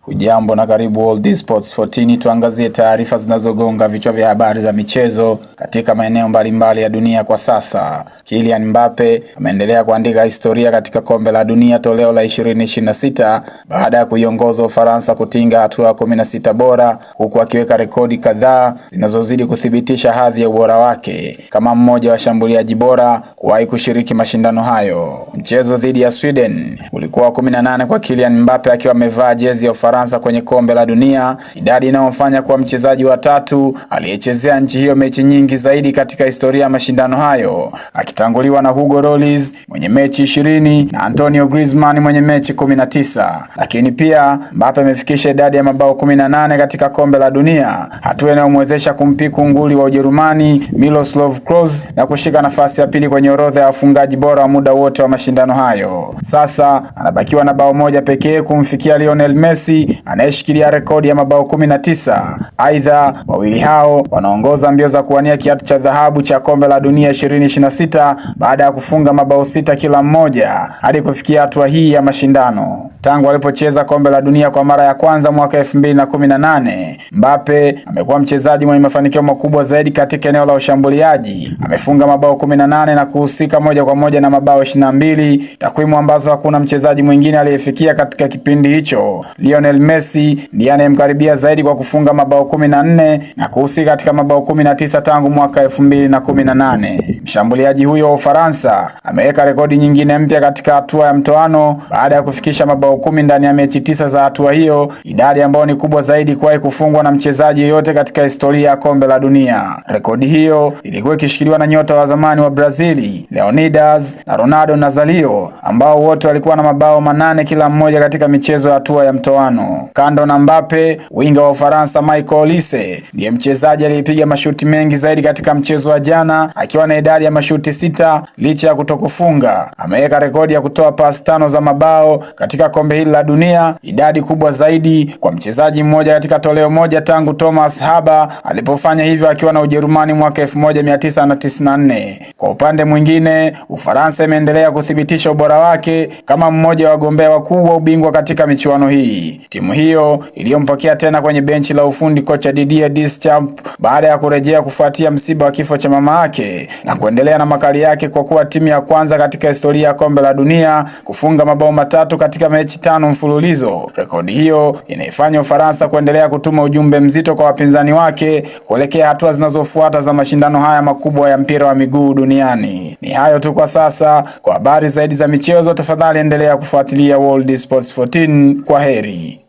Hujambo na karibu World Sports 14, tuangazie taarifa zinazogonga vichwa vya habari za michezo katika maeneo mbalimbali ya dunia kwa sasa. Kylian Mbappe ameendelea kuandika historia katika kombe la dunia toleo la 2026 baada ya kuiongoza Ufaransa kutinga hatua ya 16 bora, huku akiweka rekodi kadhaa zinazozidi kuthibitisha hadhi ya ubora wake kama mmoja wa washambuliaji bora kuwahi kushiriki mashindano hayo. Mchezo dhidi ya Sweden ulikuwa 18 kwa Kylian Mbappe akiwa amevaa jezi ya Ufaransa kwenye kombe la dunia, idadi inayomfanya kuwa mchezaji wa tatu aliyechezea nchi hiyo mechi nyingi zaidi katika historia ya mashindano hayo, akitanguliwa na Hugo Lloris mwenye mechi 20 na Antonio Griezmann mwenye mechi 19. Lakini pia Mbappe amefikisha idadi ya mabao 18 katika kombe la dunia, hatua inayomwezesha kumpiku nguli wa Ujerumani Miroslav Klose na kushika nafasi ya pili kwenye orodha ya wafungaji bora wa muda wote wa mashindano hayo. Sasa anabakiwa na bao moja pekee kumfikia Lionel Messi anayeshikilia rekodi ya mabao 19. Aidha, wawili hao wanaongoza mbio za kuwania kiatu cha dhahabu cha kombe la dunia 2026 baada ya kufunga mabao 6 kila mmoja hadi kufikia hatua hii ya mashindano. Tangu alipocheza kombe la dunia kwa mara ya kwanza mwaka 2018, Mbappe amekuwa mchezaji mwenye mafanikio makubwa zaidi katika eneo la ushambuliaji. Amefunga mabao 18 na kuhusika moja kwa moja na mabao 22, takwimu ambazo hakuna mchezaji mwingine aliyefikia katika kipindi hicho. Lionel Messi ndiye anayemkaribia zaidi kwa kufunga mabao 14 na kuhusika katika mabao 19 tangu mwaka 2018. Mshambuliaji huyo wa Ufaransa ameweka rekodi nyingine mpya katika hatua ya mtoano baada ya kufikisha mabao 10 ndani ya mechi 9 za hatua hiyo, idadi ambayo ni kubwa zaidi kuwahi kufungwa na mchezaji yeyote katika historia ya kombe la dunia. Rekodi hiyo ilikuwa ikishikiliwa na nyota wa zamani wa Brazili Leonidas na Ronaldo Nazario, ambao wote walikuwa na mabao 8 kila mmoja katika michezo ya hatua ya mtoano. Kando na Mbappe, winga wa Ufaransa Michael Olise ndiye mchezaji aliyepiga mashuti mengi zaidi katika mchezo wa jana, akiwa na idadi ya mashuti 6 licha ya kutokufunga. Ameweka rekodi ya kutoa pasi 5 za mabao katika kombe hili la dunia, idadi kubwa zaidi kwa mchezaji mmoja katika toleo moja tangu Thomas Haber alipofanya hivyo akiwa na Ujerumani mwaka 1994. Kwa upande mwingine, Ufaransa imeendelea kuthibitisha ubora wake kama mmoja wa wagombea wakuu wa ubingwa katika michuano hii. Timu hiyo iliyompokea tena kwenye benchi la ufundi kocha Didier Deschamps baada ya kurejea kufuatia msiba wa kifo cha mama yake na kuendelea na makali yake kwa kuwa timu ya kwanza katika historia ya kombe la dunia kufunga mabao 3 katika mechi 5 mfululizo. Rekodi hiyo inaifanya Ufaransa kuendelea kutuma ujumbe mzito kwa wapinzani wake kuelekea hatua zinazofuata za mashindano haya makubwa ya mpira wa miguu duniani. Ni hayo tu kwa sasa. Kwa habari zaidi za michezo, tafadhali endelea kufuatilia World Sports 14. Kwa heri.